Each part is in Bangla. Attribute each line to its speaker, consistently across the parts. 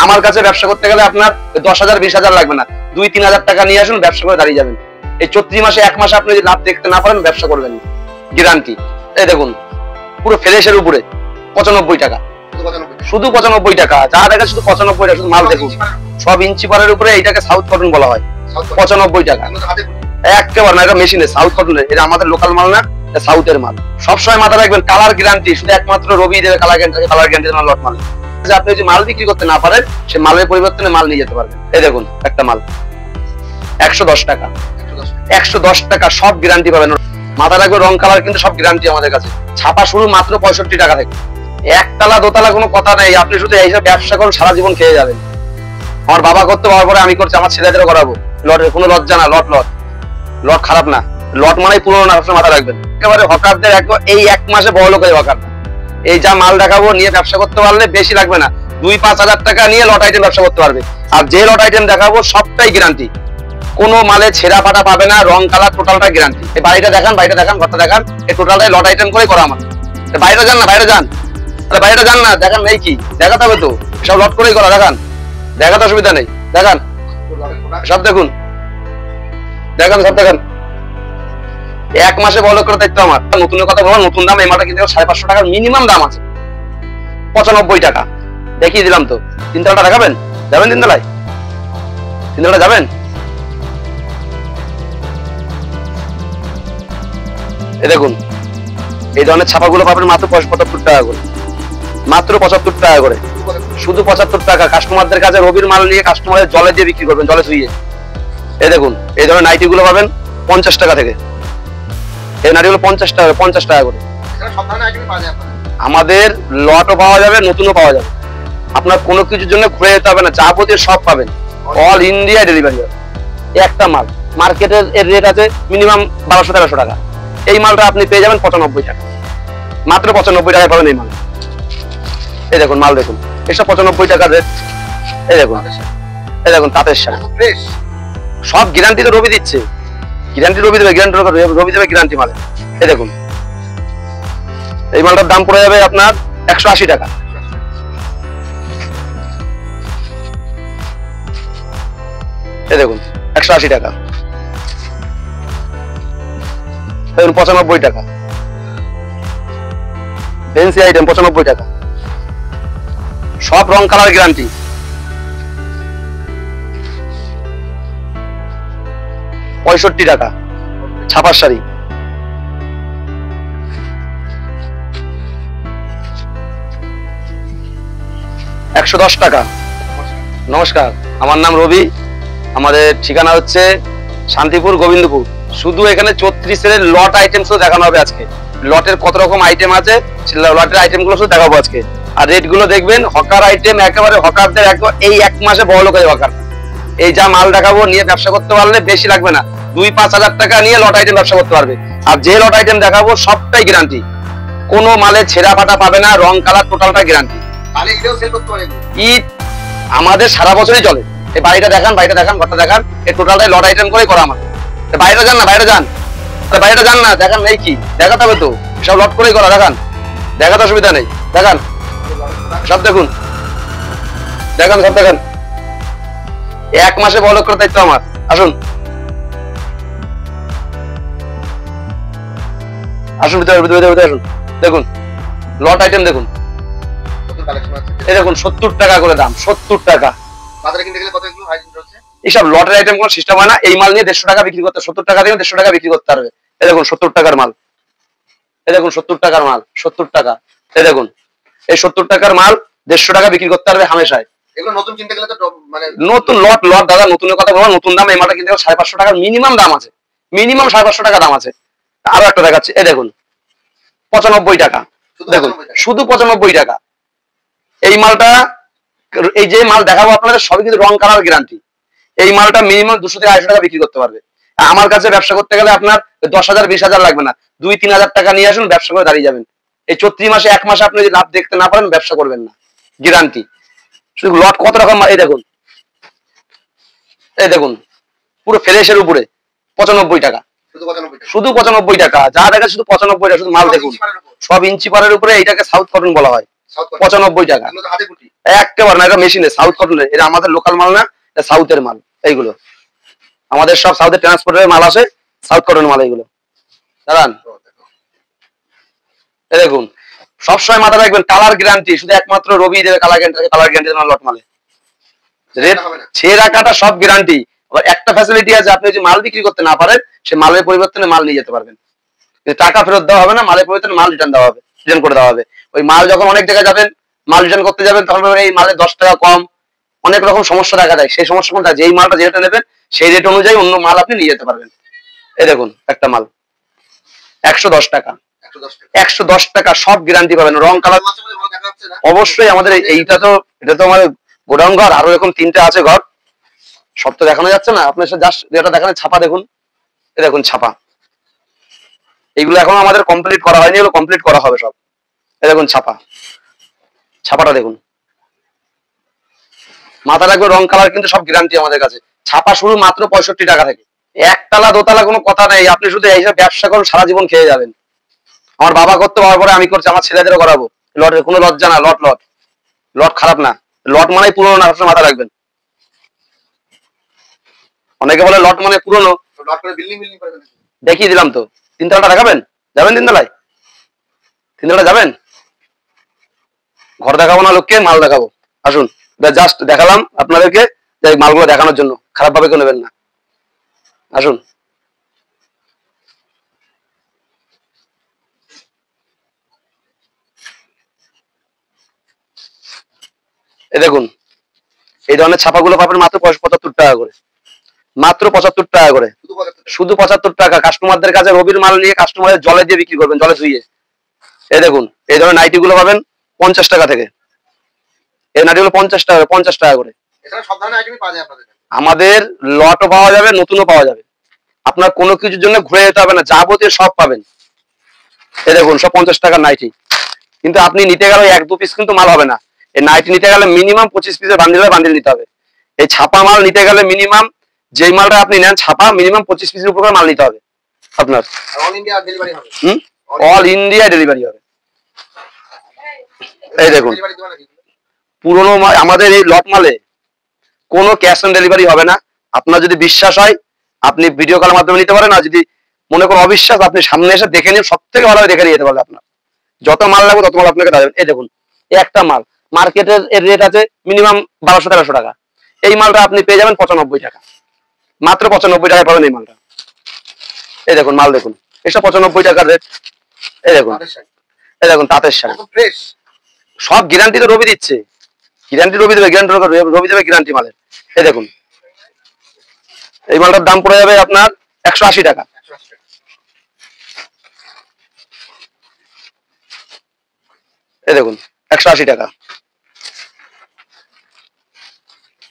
Speaker 1: আমার কাছে ব্যবসা করতে গেলে আপনার 10,000 20,000 লাগবে না, 2-3,000 টাকা নিয়ে আসুন, ব্যবসা করে দাঁড়িয়ে যাবেন। এই 34 মাসে 1 মাসে আপনি যদি লাভ দেখতে না পারেন ব্যবসা করবেন না, গ্যারান্টি। এই দেখুন পুরো ফ্রেশের উপরে 95 টাকা, শুধু 95 টাকা, যা দেখা শুধু 95 টাকা, শুধু মাল দেখুন সব ইঞ্চি পারের উপরে। এইটাকে সাউথ কটন বলা হয়, 95 টাকা একেবারে না, এটা মেশিনে সাউথ কটনের, এটা আমাদের লোকাল মাল না, সাউথের মাল। সবসময় মাথা রাখবেন কালার গ্যারান্টি, শুধু একমাত্র রবি দেবে কালার গ্যারান্টি লট মাল। আপনি যদি মাল বিক্রি করতে না পারেন সে মালের পরিবর্তনে মাল নিয়ে যেতে পারবেন। এই দেখুন একটা মাল 110 টাকা, 110 টাকা, সব গ্যারান্টি পাবেন। মাথা রাখবে রং কালার কিন্তু সব গ্যারান্টি আমাদের কাছে। ছাপা শুরু মাত্র 65 টাকা থেকে, একতলা দোতলা কোনো কথা নেই। আপনি শুধু এইসব ব্যবসা করুন, সারা জীবন খেয়ে যাবেন। আমার বাবা করতে পারার পরে আমি করছি, আমার ছেলেদেরও করাবো। লটের কোনো লজ্জা না, লট লট লট খারাপ না, লট মানে পুরোনো না, সবসময় মাথা রাখবেন। একেবারে হকারদের এই 1 মাসে বড় লোক হকার। এই যা মাল দেখাবো নিয়ে ব্যবসা করতে পারলে বেশি লাগবে না, 2-5 হাজার টাকা নিয়ে লট আইটেম ব্যবসা করতে পারবে। আর যে লট আইটেম দেখাবো সবটাই গ্যারান্টি, কোনো মালে ছেঁড়া ফাটা পাবে না, রং কালার টোটালটা গ্যারান্টি। এই বাড়িটা দেখান, বাড়িটা দেখান, ঘরটা দেখান, এই টোটালটাই লট আইটেম করে করা আমার। বাইরে যান না, বাইরে যান, আরে বাইরে যান না, দেখান নেই কি দেখাতে হবে তো, সব লট করেই করা, দেখান, দেখাতে অসুবিধা নেই, দেখান সব, দেখুন দেখান সব দেখান। 1 মাসে বড় করে দায়িত্ব আমার। নতুনের কথা বলবো, নতুন দাম এই মালটা কিন্তু 550 টাকার মিনিমাম দাম আছে, 95 টাকা দেখিয়ে দিলাম তো। 3 তলাটা দেখাবেন, যাবেন 3 তলায়, 3 তলায় যাবেন। এই দেখুন এই ধরনের ছাপাগুলো পাবেন মাত্র 75 টাকা করে, মাত্র 75 টাকা করে, শুধু 75 টাকা। কাস্টমারদের কাছে রবির মাল নিয়ে কাস্টমারের জলে দিয়ে বিক্রি করবেন, জলে ধুইয়ে। এই দেখুন এই ধরনের নাইটি গুলো পাবেন 50 টাকা থেকে, এই নাইটি গুলো 50 টাকা করে। আমাদের লটও পাওয়া যাবে, নতুনও পাওয়া যাবে। আপনার কোনো কিছুর জন্য ঘুরে যেতে হবে না, যাবতীয় সব পাবেন, অল ইন্ডিয়া ডেলিভারি হবে। একটা মাল মার্কেটের এর রেট আছে মিনিমাম 1200-1300 টাকা, এই মালটা আপনি পেয়ে যাবেন 95 টাকা, মাত্র 95 টাকায় পাবেন এই মাল। এই দেখুন মাল দেখুন, এসব 95 টাকার রেট। এই দেখুন, এই দেখুন তাঁতের শাড়ি সব গ্যারান্টি তো রবি দিচ্ছে, গ্যারান্টি রবি দেবে, রবি দেবে গ্যারান্টি মালে। এই দেখুন এই মালটার দাম পড়ে যাবে আপনার 180 টাকা। এই দেখুন 180 টাকা, দেখুন 95 টাকা, ফ্যান্সি আইটেম 95 টাকা, সব রং কালার গ্যারান্টি। 65 টাকা ছাপার শাড়ি। $110 টাকা। নমস্কার, আমার নাম রবি, আমাদের ঠিকানা হচ্ছে শান্তিপুর গোবিন্দপুর। শুধু এখানে 34 এর লট আইটেম শুধু দেখানো হবে আজকে। লটের কত রকম আইটেম আছে, লটের আইটেম গুলো শুধু দেখাবো আজকে। আর রেট গুলো দেখবেন, হকার আইটেম, একেবারে হকারদের এই 1 মাসে বড় লোক হকার। এই যা মাল দেখাবো নিয়ে ব্যবসা করতে পারলে বেশি লাগবে না, 2-5 হাজার টাকা নিয়ে লট আইটেম ব্যবসা করতে পারবে। আর যে লট আইটেম দেখাবো সবটাই গ্যারান্টি, কোনো মালে ছেঁড়া ফাটা পাবে না, রং কালার টোটালটা গ্যারান্টি। ঈদ আমাদের সারা বছরই চলে। এই বাড়িটা দেখান, বাড়িটা দেখান, ঘরটা দেখান, এই টোটালটাই লট আইটেম করে করা আমার। বাইরে যান না, বাইরে যান, বাইরে যান না, দেখান নেই কি দেখাতে হবে তো, সব লট করেই করা, দেখান, দেখাতে অসুবিধা নেই, দেখান সব, দেখুন দেখান সব দেখান। 1 মাসে বড় করে দায়িত্ব আমার। আসুন আসুন ভিতরে আসুন, দেখুন লট আইটেম দেখুন। এই দেখুন 70 টাকা করে দাম, 70 টাকা। এইসব লটের আইটেম কোন সিস্টেম হয় না, এই মাল নিয়ে 150 টাকা বিক্রি করতে, 70 টাকা দিয়ে 150 টাকা বিক্রি করতে পারবে। এই দেখুন 70 টাকার মাল, এই দেখুন 70 টাকার মাল, 70 টাকা। এই দেখুন এই 70 টাকার মাল 150 টাকা বিক্রি করতে পারবে হামেশায়। এগুলো নতুন কিনতে গেলে তো মানে নতুন লট দাদা, নতুনের কথা বলবো, নতুন দাম। এই মালটা কিনতে গেলে 550 টাকার মিনিমাম দাম আছে, মিনিমাম 550 টাকা দাম আছে। আরো একটা দেখাচ্ছি, এই দেখুন 95 টাকা, দেখুন শুধু 95 টাকা। এই মালটা, এই যে মাল দেখাবো আপনাদের সবই কিন্তু রং কালার গ্যারান্টি। এই মালটা মিনিমাম 200-250 টাকা বিক্রি করতে পারবে। আমার কাছে ব্যবসা করতে গেলে আপনার 10,000 20,000 লাগবে না, 2-3 হাজার টাকা নিয়ে আসুন, ব্যবসা করে দাঁড়িয়ে যাবেন। এই 34 মাসে 1 মাসে আপনি যদি লাভ দেখতে না পারেন ব্যবসা করবেন না, গ্যারান্টি। শুধু লট কত রকম, এই দেখুন, এই দেখুন পুরো ফ্রেশের উপরে 95 টাকা, শুধু 95 টাকা, যা দেখা শুধু 95 টাকা, শুধু মাল দেখুন সব ইঞ্চি পারের উপরে। এইটাকে সাউথ কটন বলা হয়, 95 টাকা। একেবারে না, এটা মেশিনে সাউথ কটনের, এটা আমাদের লোকাল মাল না, এটা সাউথের মাল। এইগুলো আমাদের সব সাউথের ট্রান্সপোর্টের মাল আসে, সাউথ কটনের মাল এইগুলো। দাঁড়ান, এই দেখুন, সবসময় মাথা রাখবেন কালার গ্যারান্টি শুধু একমাত্র রবি দেবে কালার গ্যারান্টি। কালার গ্যারান্টি লট মালে রেট ছেঁড়া কাটা সব গ্যারান্টি। আবার একটা ফ্যাসিলিটি আছে, আপনি যদি মাল বিক্রি করতে না পারেন, সে মালের পরিবর্তনে মাল নিয়ে যেতে পারবেন, কিন্তু টাকা ফেরত দেওয়া হবে না, মালের পরিবর্তনে মাল রিটার্ন দেওয়া হবে, রিটার্ন করে দেওয়া হবে। ওই মাল যখন অনেক জায়গায় যাবেন, মাল রিটার্ন করতে যাবেন, তখন এই মালের 10 টাকা কম, অনেক রকম সমস্যা দেখা যায়। সেই সমস্যা কোনটা, যেই মালটা যেটা নেবেন সেই রেট অনুযায়ী অন্য মাল আপনি নিয়ে যেতে পারবেন। এই দেখুন একটা মাল 110 টাকা, 110 টাকা সব গ্যারান্টি পাবেন। রং কালার অবশ্যই আমাদের এইটা তো, এটা তো আমাদের গোডাউন ঘর, আরো এরকম 3টে আছে ঘর, সব তো দেখানো যাচ্ছে না। আপনার সাথে জাস্ট যেটা দেখানো ছাপা দেখুন, এই দেখুন ছাপা, এইগুলো এখন আমাদের কমপ্লিট করা হয়নি, এগুলো কমপ্লিট করা হবে সব। এই দেখুন ছাপা, ছাপাটা দেখুন, মাথা রাখবে রং কালার কিন্তু সব গ্যারান্টি আমাদের কাছে। ছাপা শুরু মাত্র 65 টাকা থেকে, একতলা দোতলা কোনো কথা নেই। আপনি শুধু এইসব ব্যবসা করুন, সারা জীবন খেয়ে যাবেন। আমার বাবা করতে পারার পরে আমি করছি, আমার ছেলেদেরও করাবো। লটের কোনো লজ্জা না, লট লট লট খারাপ না, লট মানে পুরোনো না, মাথা রাখবেন। অনেকে বলে লট মানে পুরোনো, দেখিয়ে দিলাম তো। 3তলাটা দেখাবেন? যাবেন 3তলায়? 3তলা যাবেন? ঘর দেখাবো না লোককে, মাল দেখাবো, আসুন। জাস্ট দেখালাম আপনাদেরকে, মালগুলো দেখানোর জন্য, খারাপ ভাবে কেউ নেবেন না, আসুন। এই দেখুন, এই ধরনের ছাপাগুলো পাবেন মাত্র 75 টাকা করে, মাত্র 75 টাকা করে, শুধু 75 টাকা। কাস্টমারদের কাছে রবির মাল নিয়ে কাস্টমারের জলে দিয়ে বিক্রি করবেন, জলে ধুইয়ে। এই দেখুন, এই ধরনের নাইটি গুলো পাবেন 50 টাকা থেকে, এই নাইটি গুলো 50 টাকা, 50 টাকা করে। আমাদের লটও পাওয়া যাবে, নতুনও পাওয়া যাবে। আপনার কোনো কিছুর জন্য ঘুরে যেতে হবে না, যাবতীয় সব পাবেন। এই দেখুন সব 50 টাকার নাইটি, কিন্তু আপনি নিতে গেলে 1-2 পিস কিন্তু মাল হবে না। এই নাইটি নিতে গেলে মিনিমাম 25 পিসের বান্ডিল নিতে হবে। এই ছাপা মাল নিতে গেলে মিনিমাম, যেই মালটা আপনি নেন ছাপা, মিনিমাম 25 পিসের উপর মাল নিতে হবে আপনার। অল ইন্ডিয়া ডেলিভারি হবে। অল ইন্ডিয়া ডেলিভারি হবে। এই দেখুন পুরোনো আমাদের এই লট মালে কোনো ক্যাশ অন ডেলিভারি হবে না। আপনার যদি বিশ্বাস হয় আপনি ভিডিও কলের মাধ্যমে নিতে পারেন, আর যদি মনে করেন অবিশ্বাস, আপনি সামনে এসে দেখে নিন, সব থেকে ভালো দেখে নিয়ে যেতে পারবে। আপনার যত মাল লাগবে তত মাল আপনাকে দেবেন। এই দেখুন একটা মাল, মার্কেটের এর রেট আছে মিনিমাম 1200-1300 টাকা, এই মালটা আপনি পেয়ে যাবেন 95 টাকা, মাত্র 95 টাকায় পাবেন এই মালটা। এই দেখুন মাল দেখুন, এসব 95 টাকার রেট। এই দেখুন, এই দেখুন তাঁতের শাড়ি সব গ্যারান্টি তো রবি দিচ্ছে, গ্যারান্টি রবি দেবে, গ্যারান্টি রবি দেবে গ্যারান্টি মালের। এই দেখুন এই মালটার দাম পড়ে যাবে আপনার 180 টাকা। এই দেখুন 180 টাকা,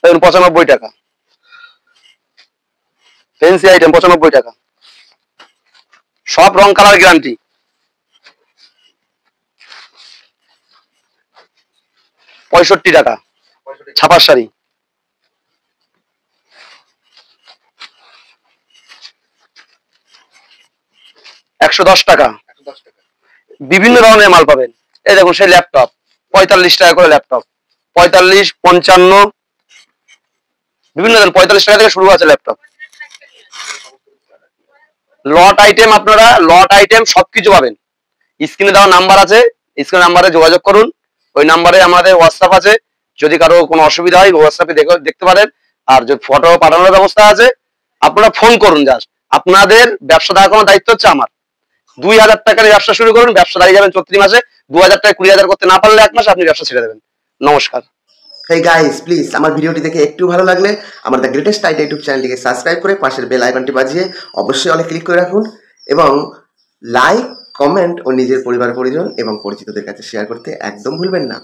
Speaker 1: দেখুন 95 টাকা, ফ্যান্সি আইটেম 95 টাকা, সব রং কালার গ্যারান্টি। 65 টাকা ছাপার শাড়ি, $110 টাকা। বিভিন্ন ধরনের মাল পাবেন। এই দেখুন সেই ল্যাপটপ 45 টাকা করে, ল্যাপটপ 45, 55, বিভিন্ন ধরনের 45 টাকা থেকে শুরু আছে ল্যাপটপ। লট আইটেম, আপনারা লট আইটেম সবকিছু পাবেন। স্ক্রিনে দেওয়া নাম্বার আছে, স্ক্রিন নাম্বারে যোগাযোগ করুন। ওই নাম্বারে আমাদের হোয়াটসঅ্যাপ আছে, যদি কারো কোনো অসুবিধা হয় হোয়াটসঅ্যাপে দেখতে পারেন। আর যদি ফটো পাঠানোর ব্যবস্থা আছে, আপনারা ফোন করুন। জাস্ট আপনাদের ব্যবসা দেখানোর দায়িত্ব হচ্ছে আমার। 2000 টাকার ব্যবসা শুরু করুন, ব্যবসা দাঁড়িয়ে যাবেন 34 মাসে। 2000 টাকা 20,000 করতে না পারলে 1 মাসে আপনি ব্যবসা ছেড়ে দেবেন। নমস্কার।
Speaker 2: হেই গাইস, প্লিজ আমার ভিডিওটি দেখে একটু ভালো লাগলে আমার দ্য গ্রেটেস্ট আইডিয়া ইউটিউব চ্যানেলটিকে সাবস্ক্রাইব করে পাশের বেল আইকনটি বাজিয়ে অবশ্যই অলে ক্লিক করে রাখুন, এবং লাইক, কমেন্ট ও নিজের পরিবার পরিজন এবং পরিচিতদের কাছে শেয়ার করতে একদম ভুলবেন না।